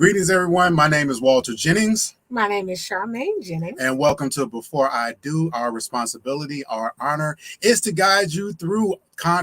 Greetings, everyone. My name is Walter Jennings. My name is Charmaine Jennings. And welcome to Before I Do. Our responsibility, our honor is to guide you through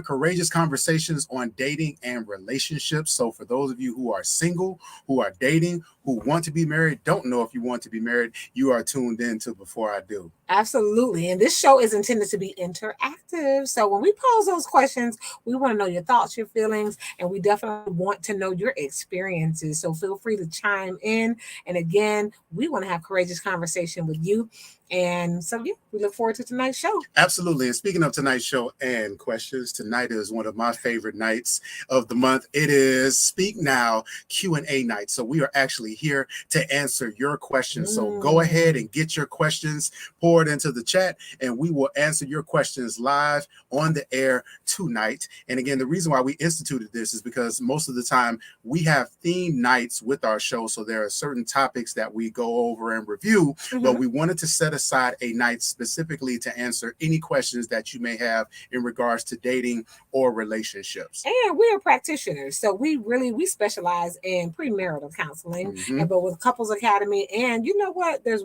courageous conversations on dating and relationships. So for those of you who are single, who are dating, who want to be married, don't know if you want to be married, you are tuned in to Before I Do. Absolutely. And this show is intended to be interactive. So when we pose those questions, we want to know your thoughts, your feelings, and we definitely want to know your experiences. So feel free to chime in. And again, we want to have courageous conversation with you. And so, yeah, we look forward to tonight's show. Absolutely. And speaking of tonight's show and questions, tonight is one of my favorite nights of the month. It is Speak Now Q&A night. So we are actually here to answer your questions. So go ahead and get your questions poured into the chat, and we will answer your questions live on the air tonight. And again, the reason why we instituted this is because most of the time we have theme nights with our show. So there are certain topics that we go over and review, but we wanted to set aside a night specifically to answer any questions that you may have in regards to dating or relationships. And we are practitioners, so we specialize in premarital counseling, but with Couples Academy. And you know what? There's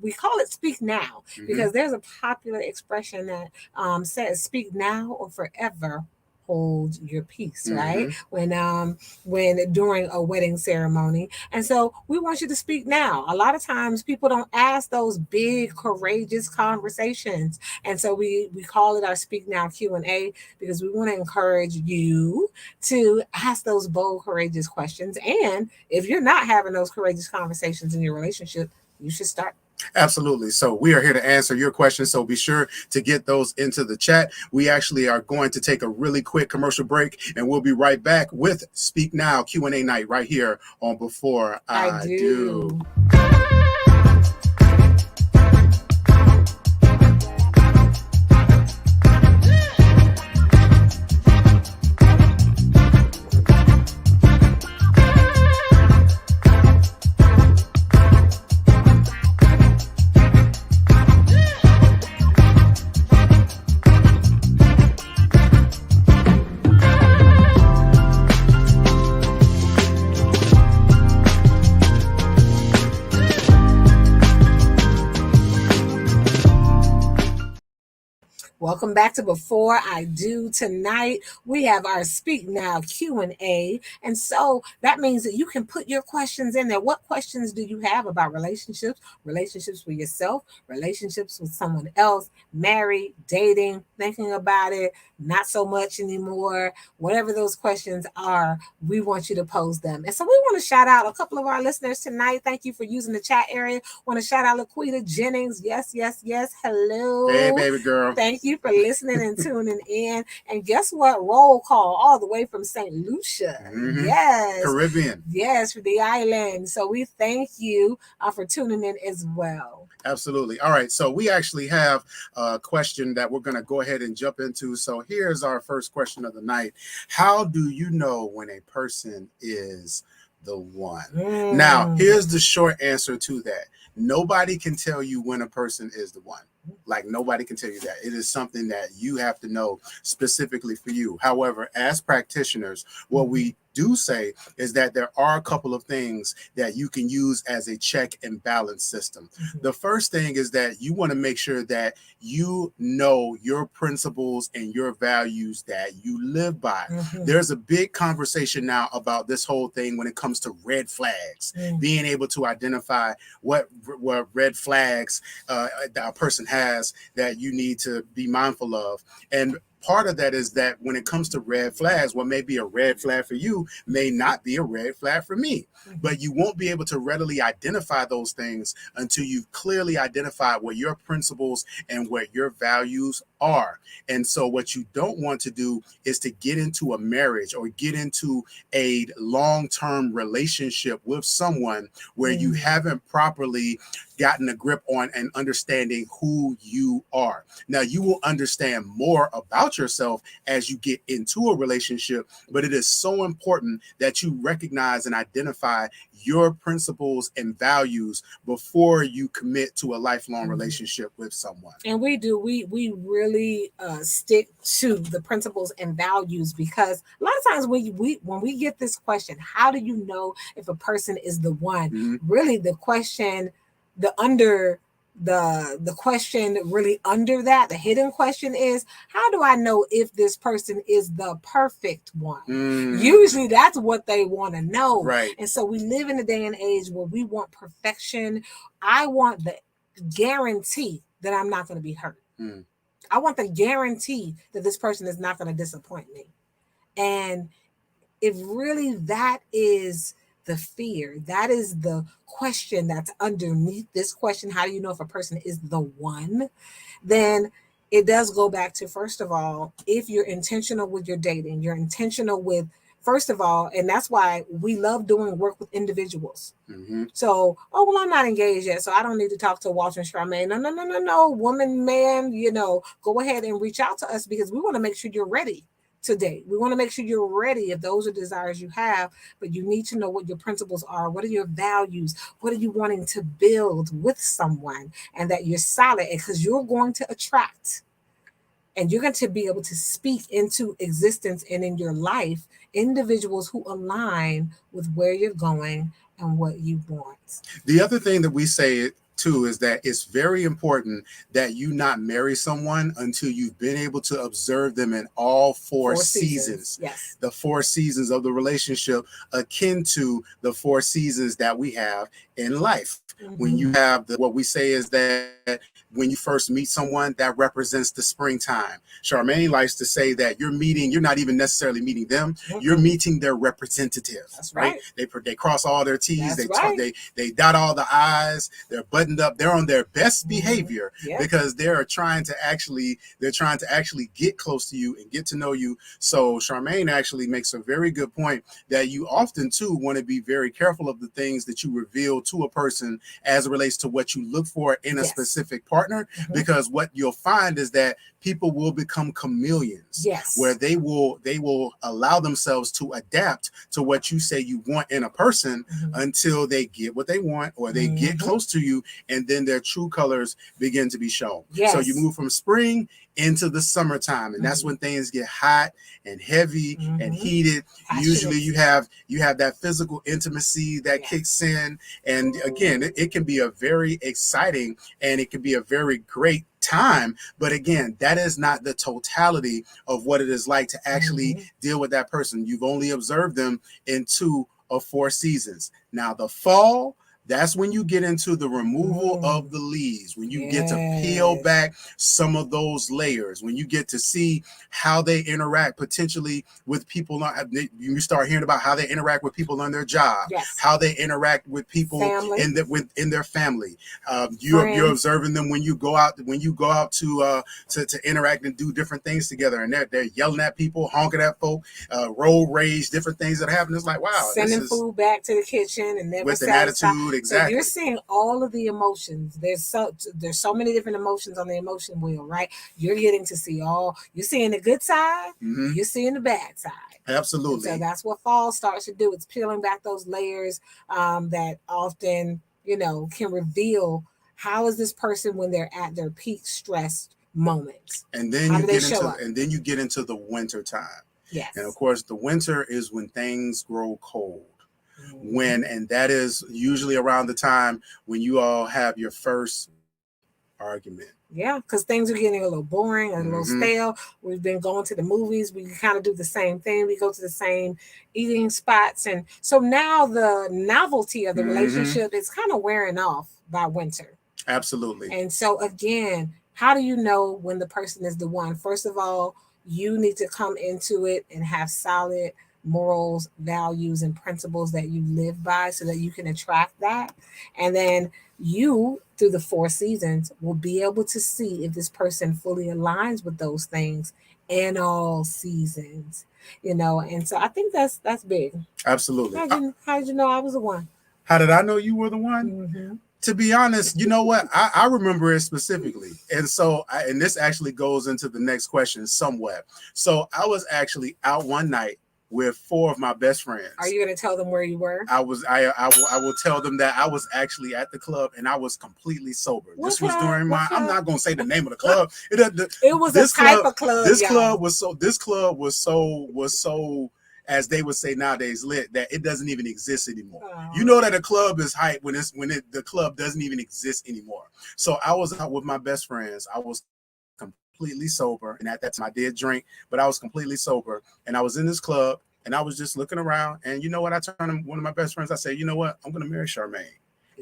we call it Speak Now because there's a popular expression that says "Speak now or forever hold your peace," right? When during a wedding ceremony. And so we want you to speak now. A lot of times people don't ask those big courageous conversations, and so we call it our Speak Now Q&A because we want to encourage you to ask those bold courageous questions. And if you're not having those courageous conversations in your relationship, you should start. Absolutely. So we are here to answer your questions. So be sure to get those into the chat. We actually are going to take a really quick commercial break, and we'll be right back with Speak Now Q&A night right here on Before I Do. Welcome back to Before I Do. Tonight we have our Speak Now Q&A, and so that means that you can put your questions in there. What questions do you have about relationships with yourself, relationships with someone else, married, dating, thinking about it, not so much anymore? Whatever those questions are, we want you to pose them. And so we want to shout out a couple of our listeners tonight. Thank you for using the chat area. Want to shout out Laquita Jennings. Yes. Hello. Hey, baby girl. Thank you for listening and tuning in. And guess what? Roll call all the way from St. Lucia. Yes. Caribbean. Yes, for the island. So we thank you for tuning in as well. Absolutely. All right. So we actually have a question that we're going to go ahead and jump into. So here's our first question of the night. How do you know when a person is the one? Now, here's the short answer to that. Nobody can tell you when a person is the one. Like, nobody can tell you that. It is something that you have to know specifically for you. However, as practitioners, what we do say is that there are a couple of things that you can use as a check and balance system. The first thing is that you want to make sure that you know your principles and your values that you live by. There's a big conversation now about this whole thing when it comes to red flags, being able to identify what red flags that a person has that you need to be mindful of. And part of that is that when it comes to red flags, what may be a red flag for you may not be a red flag for me. But you won't be able to readily identify those things until you've clearly identified what your principles and what your values are. And so what you don't want to do is to get into a marriage or get into a long-term relationship with someone where you haven't properly gotten a grip on and understanding who you are. Now, you will understand more about yourself as you get into a relationship, but it is so important that you recognize and identify your principles and values before you commit to a lifelong relationship with someone. And we really stick to the principles and values, because a lot of times when we get this question, how do you know if a person is the one? Really, the question, the question really under that, the hidden question is, how do I know if this person is the perfect one? Usually that's what they want to know. Right. And so we live in a day and age where we want perfection. I want the guarantee that I'm not going to be hurt. I want the guarantee that this person is not going to disappoint me. And if really that is the fear, that is the question that's underneath this question, how do you know if a person is the one? Then it does go back to, first of all, if you're intentional with your dating, you're intentional with, first of all, and that's why we love doing work with individuals. So, oh, well, I'm not engaged yet, so I don't need to talk to Walter Charmaine. No, woman, man, go ahead and reach out to us, because we want to make sure you're ready today. We want to make sure you're ready if those are desires you have, but you need to know what your principles are. What are your values? What are you wanting to build with someone? And that you're solid, because you're going to attract, and you're going to be able to speak into existence and in your life individuals who align with where you're going and what you want. The other thing that we say too is that it's very important that you not marry someone until you've been able to observe them in all four seasons. Yes. The 4 seasons of the relationship, akin to the 4 seasons that we have in life. When you have what we say is that when you first meet someone, that represents the springtime. Charmaine likes to say that you're not even necessarily meeting them, you're meeting their representative. That's right. They cross all their T's, That's they dot all the I's, they're buttoned up, they're on their best behavior because they're trying to actually get close to you and get to know you. So Charmaine actually makes a very good point that you often too want to be very careful of the things that you reveal to a person as it relates to what you look for in a specific partner, because what you'll find is that people will become chameleons, where they will allow themselves to adapt to what you say you want in a person until they get what they want or they get close to you, and then their true colors begin to be shown. So you move from spring into the summertime, and that's when things get hot and heavy and heated. Usually you have that physical intimacy that kicks in, and again, it can be a very exciting and it can be a very great time, but again, that is not the totality of what it is like to actually deal with that person. You've only observed them in 2 of 4 seasons. Now the fall, that's when you get into the removal of the leaves, when you get to peel back some of those layers, when you get to see how they interact potentially with people. You start hearing about how they interact with people on their job, how they interact with people in their family. You're observing them when you go out to interact and do different things together, and they're yelling at people, honking at folk, road rage, different things that happen. It's like, wow, sending food back to the kitchen and never with an attitude. Exactly. So you're seeing all of the emotions. There's so many different emotions on the emotion wheel, right? You're getting to see you're seeing the good side, you're seeing the bad side. Absolutely. And so that's what fall starts to do. It's peeling back those layers that often, can reveal how is this person when they're at their peak stressed moments. And then you get into the winter time. Yes. And of course, the winter is when things grow cold. And that is usually around the time when you all have your first argument. Yeah, because things are getting a little boring, a little stale. We've been going to the movies. We kind of do the same thing. We go to the same eating spots. And so now the novelty of the relationship is kind of wearing off by winter. Absolutely. And so again, how do you know when the person is the one? First of all, you need to come into it and have solid morals, values, and principles that you live by so that you can attract that. And then you, through the 4 seasons, will be able to see if this person fully aligns with those things in all seasons, and so I think that's big. Absolutely. How did you know I was the one? How did I know you were the one? To be honest, you know what? I remember it specifically. And so, and this actually goes into the next question somewhat. So I was actually out one night with 4 of my best friends. Are you going to tell them where you were? I will tell them that I was actually at the club and I was completely sober. This was during my, I'm not going to say the name of the club. It was a type of club. This club was so, as they would say nowadays, lit, that it doesn't even exist anymore. Oh. You know that a club is hype when the club doesn't even exist anymore. So I was out with my best friends. I was completely sober, and at that time I did drink, but I was completely sober, and I was in this club, and I was just looking around, and you know what? I turned to one of my best friends. I said, you know what? I'm going to marry Charmaine.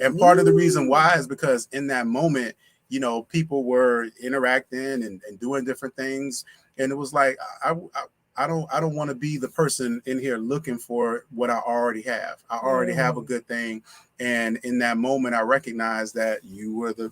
And part of the reason why is because in that moment, you know, people were interacting and doing different things, and it was like I don't want to be the person in here looking for what I already have. I already have a good thing. And in that moment, I recognized that you were the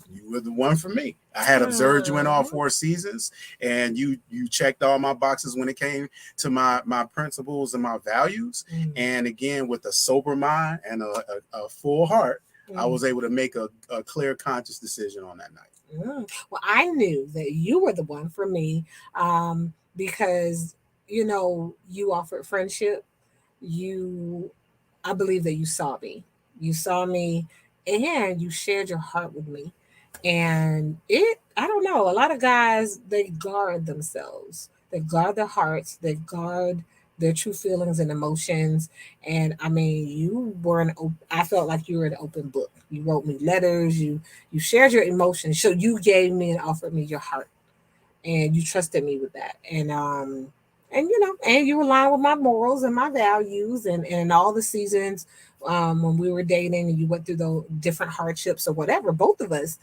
one for me. I had observed you in all 4 seasons, and you checked all my boxes when it came to my principles and my values. And again, with a sober mind and a full heart, I was able to make a clear, conscious decision on that night. Well, I knew that you were the one for me because, you know, you offered friendship. I believe that you saw me. You saw me and you shared your heart with me. And I don't know, a lot of guys, they guard themselves. They guard their hearts. They guard their true feelings and emotions. And I mean, I felt like you were an open book. You wrote me letters. You shared your emotions. So you gave me and offered me your heart. And you trusted me with that. And you know, and you align with my morals and my values, and all the seasons when we were dating and you went through the different hardships or whatever, both of us,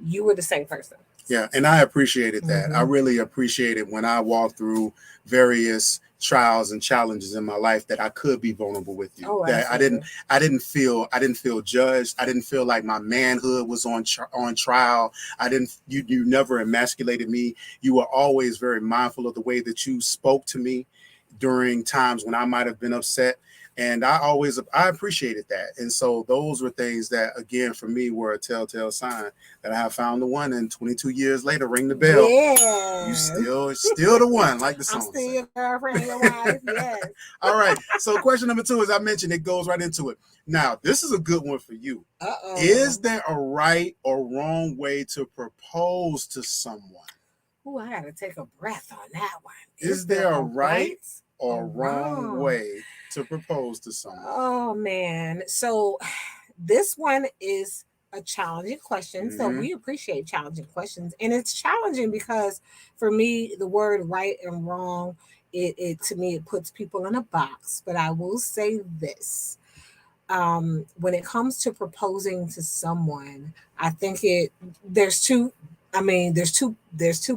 you were the same person. Yeah, and I appreciated that. I really appreciated when I walked through various trials and challenges in my life that I could be vulnerable with you. Oh, that I didn't feel judged. I didn't feel like my manhood was on trial. You never emasculated me. You were always very mindful of the way that you spoke to me during times when I might have been upset. And I appreciated that. And so those were things that, again, for me, were a telltale sign that I have found the one. And 22 years later, ring the bell. Yeah. You still the one, like the song. I'm still your girlfriend, your wife. Yes. All right. So question number 2, as I mentioned, it goes right into it. Now, this is a good one for you. Uh-oh. Is there a right or wrong way to propose to someone? Oh, I got to take a breath on that one. Is there a right or wrong way to propose to someone? Oh, man. So this one is a challenging question. So we appreciate challenging questions. And it's challenging because for me, the word right and wrong, it to me, it puts people in a box. But I will say this. When it comes to proposing to someone, I think there's two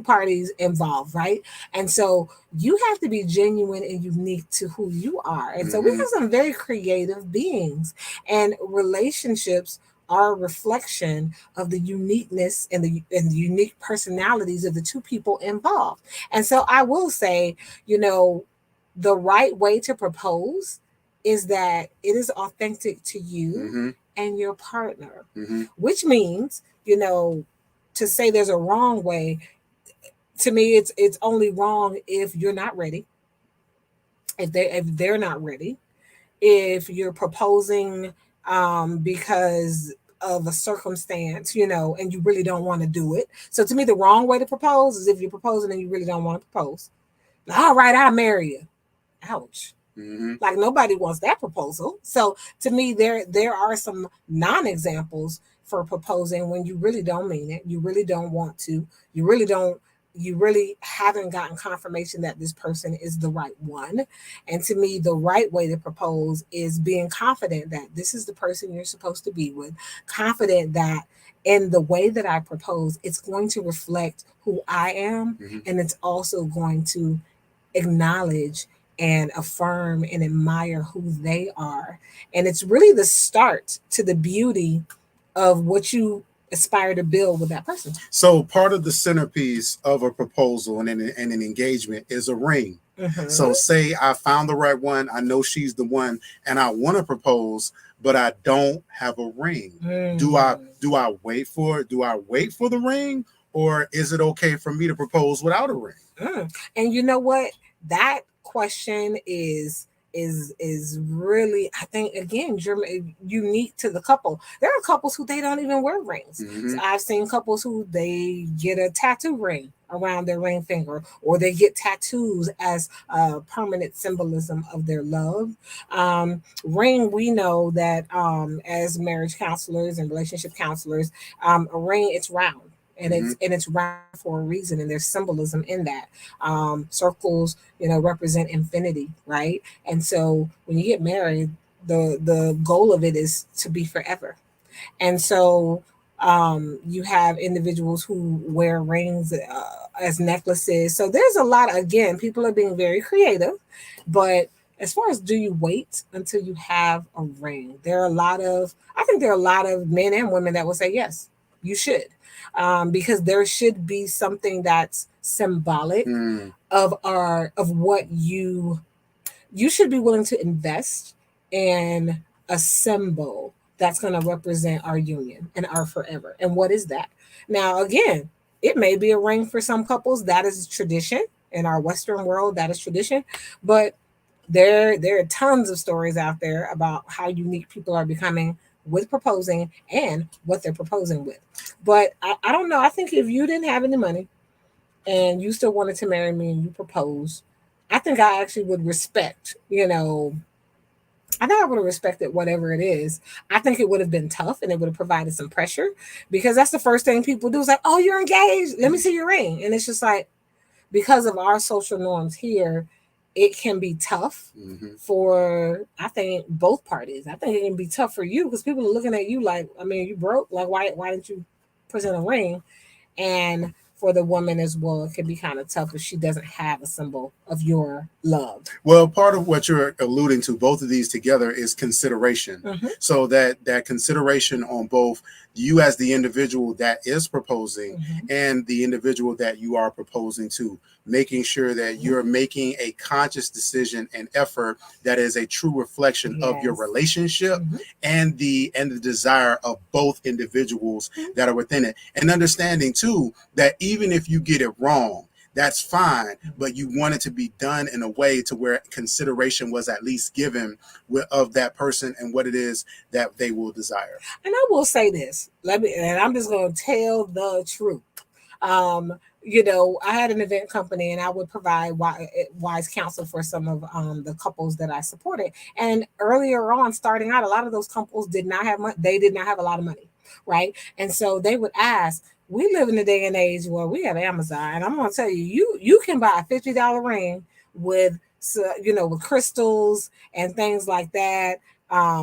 parties involved, right? And so you have to be genuine and unique to who you are. And so we have some very creative beings, and relationships are a reflection of the uniqueness and the unique personalities of the two people involved. And so I will say, you know, the right way to propose is that it is authentic to you and your partner, which means, you know, to say there's a wrong way, to me, it's only wrong if you're not ready. If they're not ready, if you're proposing because of a circumstance, you know, and you really don't want to do it. So to me, the wrong way to propose is if you're proposing and you really don't want to propose. All right, I'll marry you. Ouch. Like nobody wants that proposal. So to me, there are some non-examples for proposing when you really don't mean it. You really don't want to. You really haven't gotten confirmation that this person is the right one. And to me, the right way to propose is being confident that this is the person you're supposed to be with, confident that in the way that I propose, it's going to reflect who I am, and it's also going to acknowledge and affirm and admire who they are. And it's really the start to the beauty of what you aspire to build with that person. So part of the centerpiece of a proposal and an engagement is a ring. So say I found the right one, I know she's the one, and I want to propose, but I don't have a ring. Do I wait for it? Do I wait for the ring, or is it okay for me to propose without a ring? And you know what? That question is is really, I think, again, unique to the couple. There are couples who they don't even wear rings. So I've seen couples who they get a tattoo ring around their ring finger, or they get tattoos as a permanent symbolism of their love. Ring, we know that as marriage counselors and relationship counselors, a ring, it's round. And it's round for a reason, and there's symbolism in that. Circles, represent infinity, right? And so when you get married, the goal of it is to be forever. And so you have individuals who wear rings as necklaces. So there's a lot. Again, people are being very creative, but as far as, do you wait until you have a ring? I think there are a lot of men and women that will say yes, you should. Because there should be something that's symbolic of what you should be willing to invest in a symbol that's going to represent our union and our forever. And what is that? Now, again, it may be a ring for some couples. That is tradition in our Western world. That is tradition. But there are tons of stories out there about how unique people are becoming with proposing and what they're proposing with. But I don't know. I think if you didn't have any money and you still wanted to marry me and you proposed, I think I actually would respect, I think I would have respected whatever it is. I think it would have been tough and it would have provided some pressure, because that's the first thing people do is like, oh, you're engaged. Let me see your ring. And it's just like, because of our social norms here, it can be tough for, I think, both parties. I think it can be tough for you because people are looking at you like, I mean, you broke. Like, why didn't you present a ring? And for the woman as well, it can be kind of tough if she doesn't have a symbol of your love. Well, part of what you're alluding to, both of these together, is consideration. So that consideration on both you as the individual that is proposing and the individual that you are proposing to, making sure that you're making a conscious decision and effort that is a true reflection of your relationship and the desire of both individuals that are within it. And understanding too that even if you get it wrong, that's fine, but you want it to be done in a way to where consideration was at least given of that person and what it is that they will desire. And I will say this, and I'm just going to tell the truth. I had an event company and I would provide wise counsel for some of the couples that I supported. And earlier on, starting out, a lot of those couples did not have money. They did not have a lot of money, right? And so they would ask, we live in a day and age where we have Amazon, and I'm going to tell you, you can buy a $50 ring with, with crystals and things like that,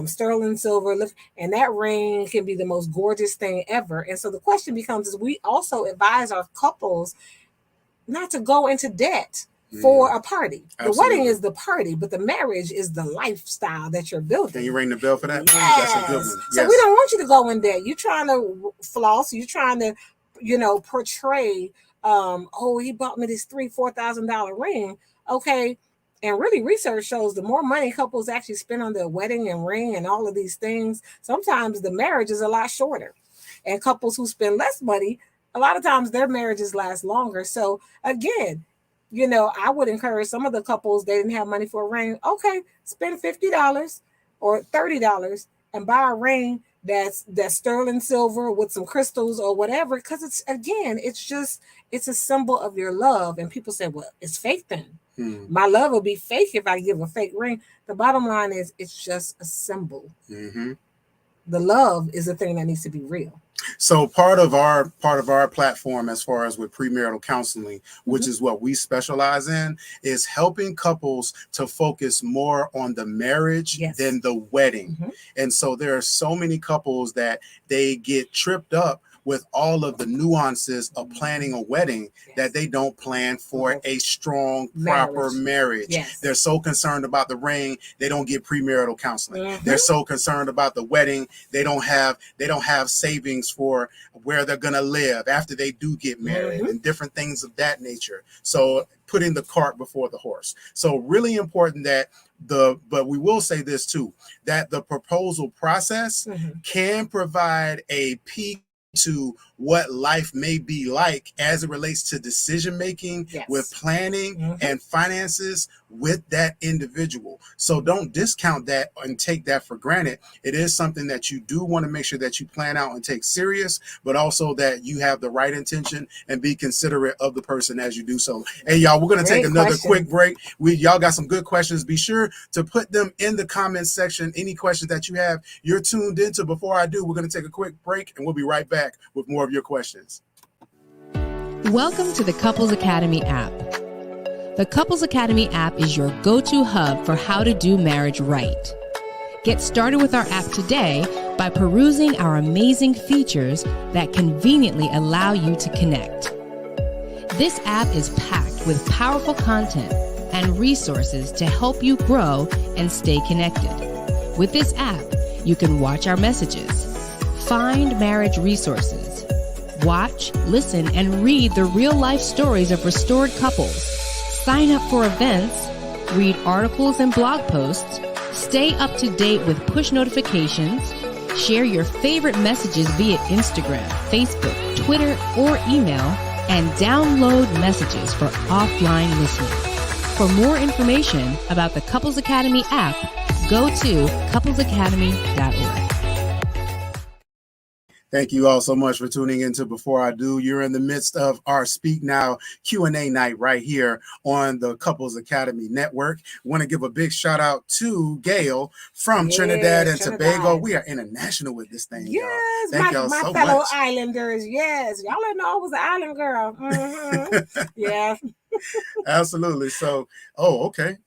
sterling silver, and that ring can be the most gorgeous thing ever. And so the question becomes, is we also advise our couples not to go into debt for a party. Absolutely. The wedding is the party, but the marriage is the lifestyle that you're building. Can you ring the bell for that? Yes. That's a good one. So we don't want you to go in debt. You're trying to floss. You're trying to, portray, he bought me this $3,000-$4,000 ring. Okay. And really, research shows the more money couples actually spend on their wedding and ring and all of these things, sometimes the marriage is a lot shorter. And couples who spend less money, a lot of times their marriages last longer. So again, I would encourage some of the couples, they didn't have money for a ring. Okay, spend $50 or $30 and buy a ring that's sterling silver with some crystals or whatever. Because it's a symbol of your love. And people say, well, it's fake then. My love will be fake if I give a fake ring. The bottom line is it's just a symbol. The love is the thing that needs to be real. So part of our platform, as far as with premarital counseling, which is what we specialize in, is helping couples to focus more on the marriage than the wedding. And so there are so many couples that they get tripped up with all of the nuances of planning a wedding that they don't plan for a strong, proper marriage. They're so concerned about the ring, they don't get premarital counseling. They're so concerned about the wedding, they don't have savings for where they're going to live after they do get married and different things of that nature. So putting the cart before the horse. So really important that but we will say this too, that the proposal process can provide a peek to what life may be like as it relates to decision making with planning and finances with that individual. So don't discount that and take that for granted. It is something that you do want to make sure that you plan out and take serious, but also that you have the right intention and be considerate of the person as you do so. Hey, y'all, we're going to take another quick break. Y'all got some good questions. Be sure to put them in the comments section. Any questions that you have, you're tuned into Before I Do. We're going to take a quick break and we'll be right back with more of your questions. Welcome to the Couples Academy app. The Couples Academy app is your go-to hub for how to do marriage right. Get started with our app today by perusing our amazing features that conveniently allow you to connect. This app is packed with powerful content and resources to help you grow and stay connected. With this app, you can watch our messages, find marriage resources, watch, listen, and read the real-life stories of restored couples, sign up for events, read articles and blog posts, stay up to date with push notifications, share your favorite messages via Instagram, Facebook, Twitter, or email, and download messages for offline listening. For more information about the Couples Academy app, go to couplesacademy.org. Thank you all so much for tuning into Before I Do. You're in the midst of our Speak Now Q&A night right here on the Couples Academy Network. Want to give a big shout out to Gail from Trinidad and Tobago. We are international with this thing, y'all. Thank y'all so much. My fellow islanders, yes. Y'all didn't know I was an island girl. Mm-hmm. Yeah. Absolutely. So, okay.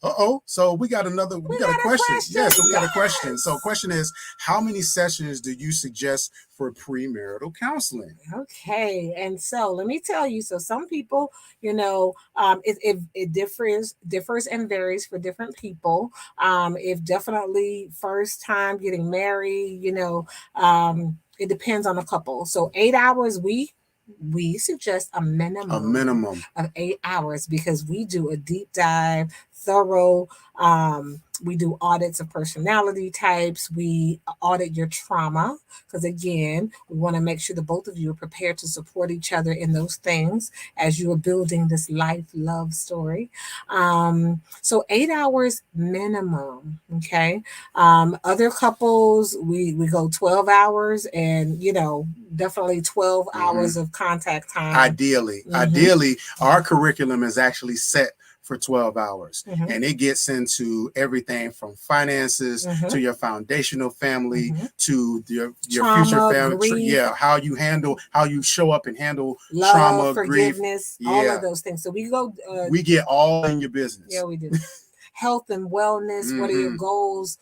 So we got a question. Yes, we got a question. So question is, how many sessions do you suggest for premarital counseling? Okay. And so let me tell you, so some people, it differs and varies for different people. If definitely first time getting married, it depends on the couple. So 8 hours, we suggest a minimum of 8 hours because we do a deep dive, thorough. We do audits of personality types. We audit your trauma because, again, we want to make sure that both of you are prepared to support each other in those things as you are building this life love story. So 8 hours minimum. Okay. Other couples, we go 12 hours and, definitely 12 hours of contact time. Ideally, our curriculum is actually set for 12 hours. And it gets into everything from finances to your foundational family to your trauma, future family. How you show up and handle love, trauma, forgiveness, grief. All of those things. So we go. We get all in your business. Yeah, we do. Health and wellness. What are your goals?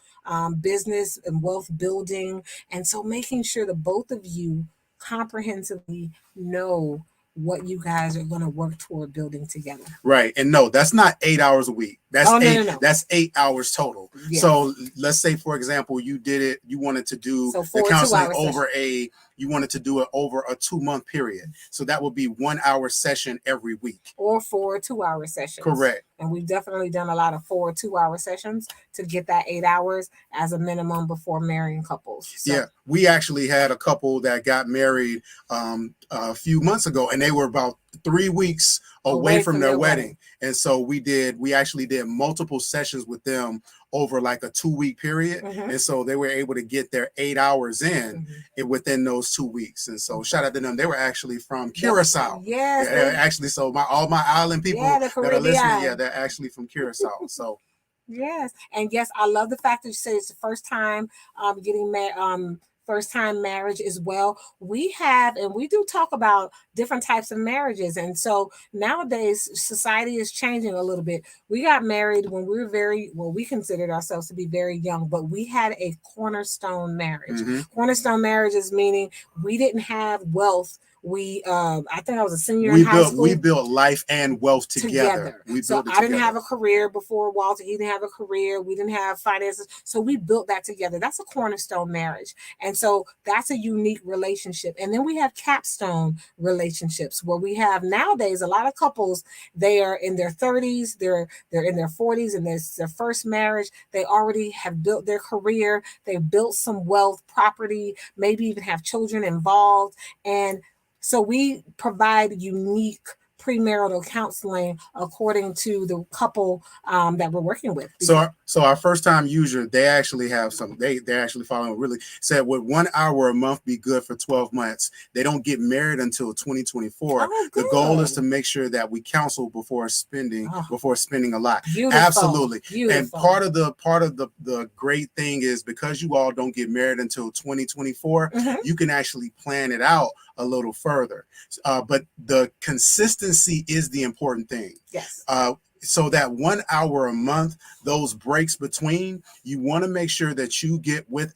Business and wealth building. And so making sure that both of you comprehensively know what you guys are going to work toward building together. Right. And no, that's not 8 hours a week. That's No. That's 8 hours total. Yes. So let's say, for example, you wanted to do the counseling you wanted to do it over a 2-month period. So that would be 1 hour session every week. Or 4 2-hour sessions. Correct. And we've definitely done a lot of 4 2-hour sessions to get that 8 hours as a minimum before marrying couples. So. Yeah. We actually had a couple that got married a few months ago, and they were about 3 weeks away from their wedding. And so we actually did multiple sessions with them over like a 2-week period. And so they were able to get their 8 hours in within those 2 weeks. And so shout out to them. They were actually from Curacao. Yes. Yeah, actually, so all my island people that are listening, they're actually from Curacao. So yes. And yes, I love the fact that you say it's the first time getting married. First time marriage as well. We do talk about different types of marriages. And so nowadays society is changing a little bit. We got married when we were we considered ourselves to be very young, but we had a cornerstone marriage. Cornerstone marriage is meaning we didn't have wealth. I think I was a senior in high school. We built life and wealth together. I didn't have a career before Walter. He didn't have a career. We didn't have finances. So we built that together. That's a cornerstone marriage. And so that's a unique relationship. And then we have capstone relationships where we have nowadays a lot of couples, they are in their 30s, they're in their 40s, and it's their first marriage. They already have built their career. They've built some wealth, property, maybe even have children involved. And so we provide unique premarital counseling according to the couple that we're working with. So our first time user, they actually have some, they're actually following really said, would 1 hour a month be good for 12 months? They don't get married until 2024. Oh, the goal is to make sure that we counsel before spending a lot. Beautiful. Absolutely. Beautiful. And part of the great thing is, because you all don't get married until 2024, you can actually plan it out a little further. But the consistency is the important thing. Yes. So that 1 hour a month, those breaks between, you want to make sure that you get with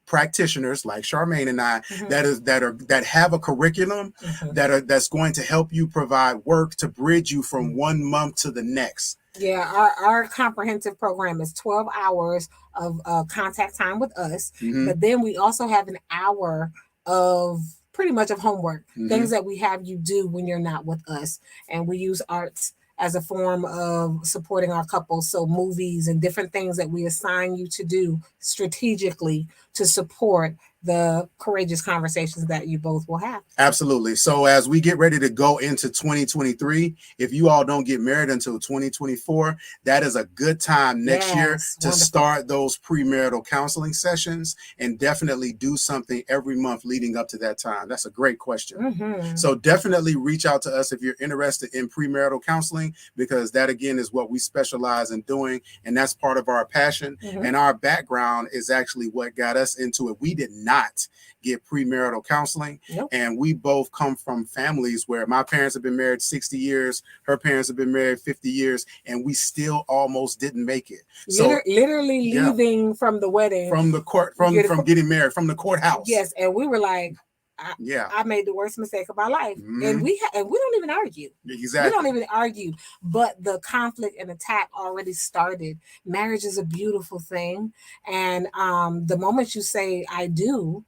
practitioners like Charmaine and I that have a curriculum that's going to help you provide work to bridge you from 1 month to the next. Yeah, our comprehensive program is 12 hours of contact time with us, but then we also have an hour of pretty much of homework, things that we have you do when you're not with us, and we use arts as a form of supporting our couples. So movies and different things that we assign you to do strategically to support the courageous conversations that you both will have. Absolutely. So as we get ready to go into 2023, if you all don't get married until 2024, that is a good time next year to start those premarital counseling sessions, and definitely do something every month leading up to that time. That's a great question. So definitely reach out to us if you're interested in premarital counseling, because that again is what we specialize in doing, and that's part of our passion. And our background is actually what got us into it. We did not get premarital counseling. And we both come from families where my parents have been married 60 years, her parents have been married 50 years, and we still almost didn't make it. So literally leaving from the wedding, from the court, from getting married, from the courthouse. Yes, and we were like, I made the worst mistake of my life. And we don't even argue. Exactly. We don't even argue, but the conflict and attack already started. Marriage is a beautiful thing, and the moment you say I do,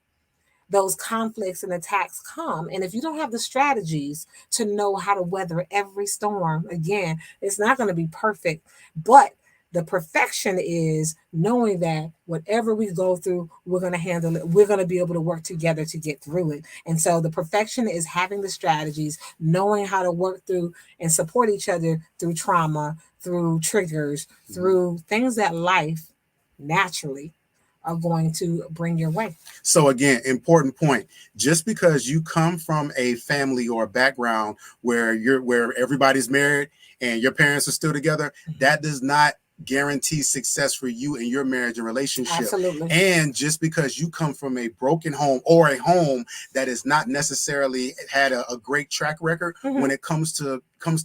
those conflicts and attacks come. And if you don't have the strategies to know how to weather every storm, again, it's not going to be perfect, but the perfection is knowing that whatever we go through, we're going to handle it. We're going to be able to work together to get through it. And so the perfection is having the strategies, knowing how to work through and support each other through trauma, through triggers, through things that life naturally are going to bring your way. So again, important point. Just because you come from a family or a background where everybody's married and your parents are still together, that does not guarantee success for you in your marriage and relationship. Absolutely. And just because you come from a broken home or a home that has not necessarily had a great track record when it comes to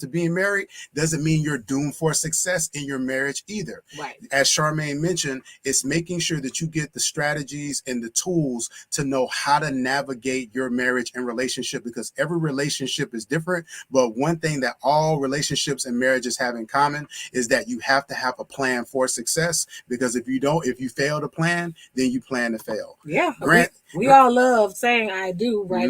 being married, doesn't mean you're doomed for success in your marriage either. Right. As Charmaine mentioned, it's making sure that you get the strategies and the tools to know how to navigate your marriage and relationship, because every relationship is different. But one thing that all relationships and marriages have in common is that you have to have a plan for success, because if you fail to plan, then you plan to fail. Yeah. Grant, we all love saying I do, right?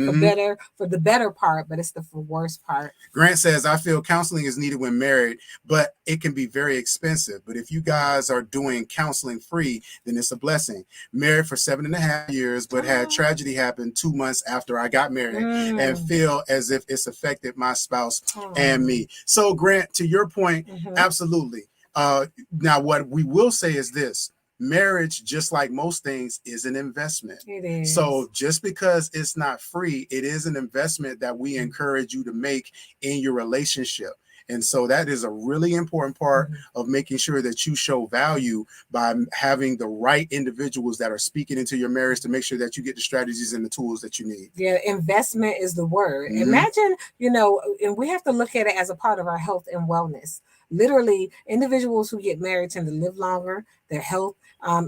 For the better part, but it's the worst part. Grant says, I feel counseling is needed when married, but it can be very expensive. But if you guys are doing counseling free, then it's a blessing. Married for 7.5 years, but had tragedy happen 2 months after I got married, and feel as if it's affected my spouse and me. So Grant, to your point, absolutely. Now, what we will say is this: marriage, just like most things, is an investment. It is. So just because it's not free, it is an investment that we encourage you to make in your relationship. And so that is a really important part of making sure that you show value by having the right individuals that are speaking into your marriage to make sure that you get the strategies and the tools that you need. Yeah, investment is the word. Imagine, and we have to look at it as a part of our health and wellness. Literally, individuals who get married tend to live longer. Their health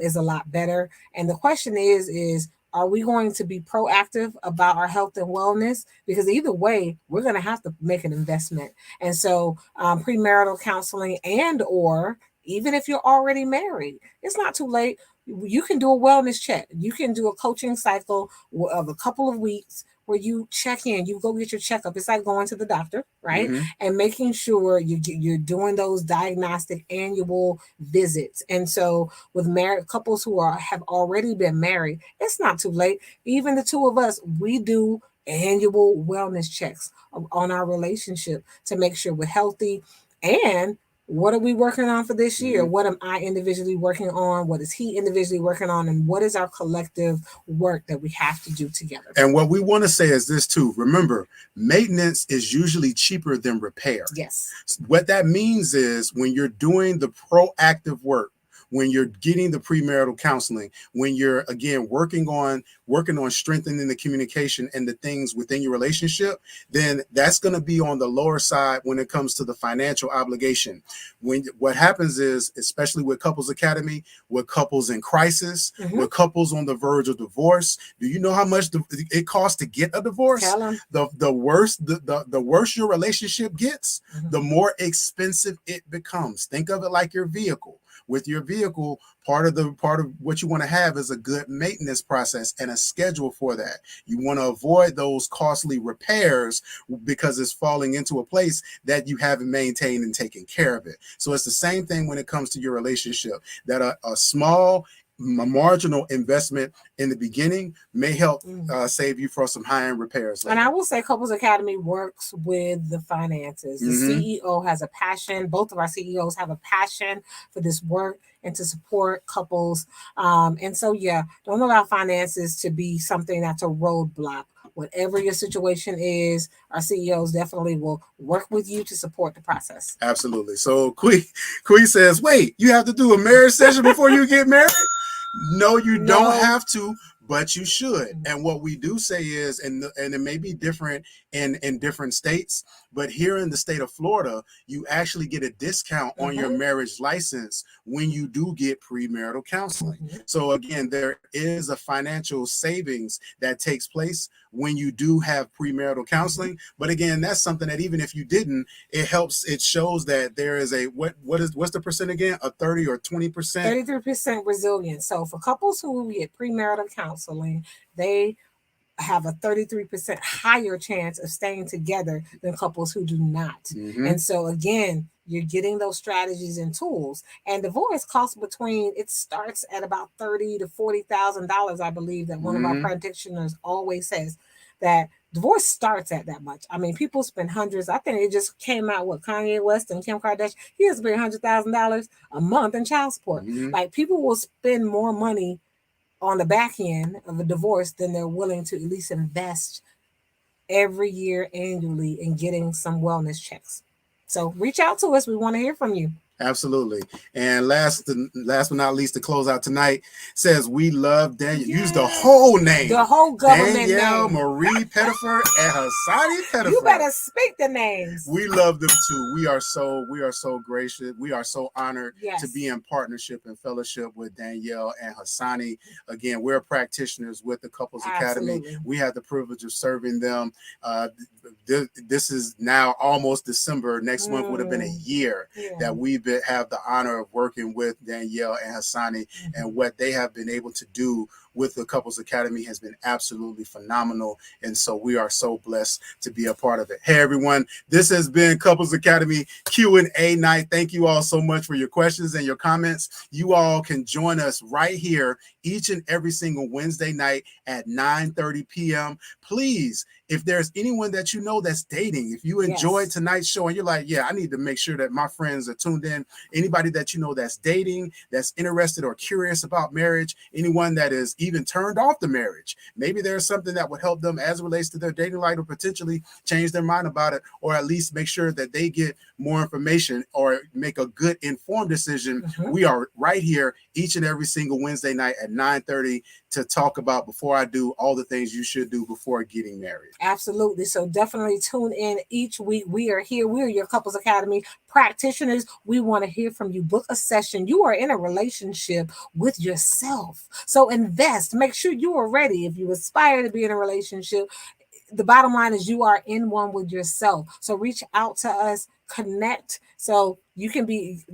is a lot better. And the question is, are we going to be proactive about our health and wellness? Because either way, we're going to have to make an investment. And so premarital counseling, and or even if you're already married, it's not too late. You can do a wellness check. You can do a coaching cycle of a couple of weeks where you check in, you go get your checkup. It's like going to the doctor, right? And making sure you're doing those diagnostic annual visits. And so with married couples who have already been married, it's not too late. Even the two of us, we do annual wellness checks on our relationship to make sure we're healthy. And what are we working on for this year? What am I individually working on? What is he individually working on? And what is our collective work that we have to do together? And what we want to say is this too. Remember, maintenance is usually cheaper than repair. Yes. What that means is when you're doing the proactive work, when you're getting the premarital counseling, when you're, again, working on strengthening the communication and the things within your relationship, then that's going to be on the lower side when it comes to the financial obligation. What happens is, especially with Couples Academy, with couples in crisis, with couples on the verge of divorce, do you know how much it costs to get a divorce? Tell 'em. The worse your relationship gets, the more expensive it becomes. Think of it like your vehicle. With your vehicle, part of what you want to have is a good maintenance process and a schedule for that. You want to avoid those costly repairs because it's falling into a place that you haven't maintained and taken care of it. So it's the same thing when it comes to your relationship, that a small marginal investment in the beginning may help save you for some high-end repairs later. And I will say Couples Academy works with the finances. The CEO has a passion. Both of our CEOs have a passion for this work and to support couples. And so, yeah, don't allow finances to be something that's a roadblock. Whatever your situation is, our CEOs definitely will work with you to support the process. Absolutely. So Queen says, wait, you have to do a marriage session before you get married? No, you don't have to, but you should. And what we do say is, and it may be different in different states, but here in the state of Florida, you actually get a discount on your marriage license when you do get premarital counseling. So again, there is a financial savings that takes place when you do have premarital counseling. But again, that's something that even if you didn't, it helps. It shows that there is a, what's the percent again? A 30 or 20%? 33% resilience. So for couples who get premarital counseling, they have a 33% higher chance of staying together than couples who do not. And so again, you're getting those strategies and tools. And divorce costs it starts at about $30,000 to $40,000. I believe that one of our practitioners always says that divorce starts at that much. I mean, people spend hundreds. I think it just came out with Kanye West and Kim Kardashian. He has to pay $100,000 a month in child support. Like, people will spend more money on the back end of a divorce than they're willing to at least invest every year annually in getting some wellness checks. So reach out to us. We want to hear from you. Absolutely. And last but not least, to close out tonight, says, we love Danielle. Use the whole name. The whole government Danielle name. Marie Pettiford and Hassani Pettiford. You better speak the names. We love them too. We are so gracious. We are so honored to be in partnership and fellowship with Danielle and Hassani. Again, we're practitioners with the Couples Academy. We have the privilege of serving them. This is now almost December. Next month would have been a year that we've have the honor of working with Danielle and Hassani, and what they have been able to do with the Couples Academy has been absolutely phenomenal. And so we are so blessed to be a part of it. Hey, everyone, this has been Couples Academy Q&A night. Thank you all so much for your questions and your comments. You all can join us right here each and every single Wednesday night at 9:30 p.m. Please, if there's anyone that you know that's dating, if you enjoyed tonight's show and you're like, yeah, I need to make sure that my friends are tuned in, anybody that you know that's dating, that's interested or curious about marriage, anyone that is even turned off the marriage, maybe there's something that would help them as it relates to their dating life, or potentially change their mind about it, or at least make sure that they get more information or make a good informed decision. We are right here each and every single Wednesday night at 9:30 to talk about, before I do, all the things you should do before getting married. Absolutely. So definitely tune in each week. We are here. We are your Couples Academy practitioners. We want to hear from you. Book a session. You are in a relationship with yourself. So invest. Make sure you are ready. If you aspire to be in a relationship, the bottom line is you are in one with yourself. So reach out to us, connect, so you can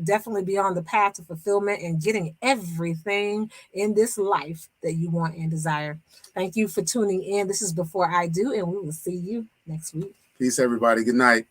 definitely be on the path to fulfillment and getting everything in this life that you want and desire. Thank you for tuning in. This is Before I Do, and we will see you next week. Peace, everybody. Good night.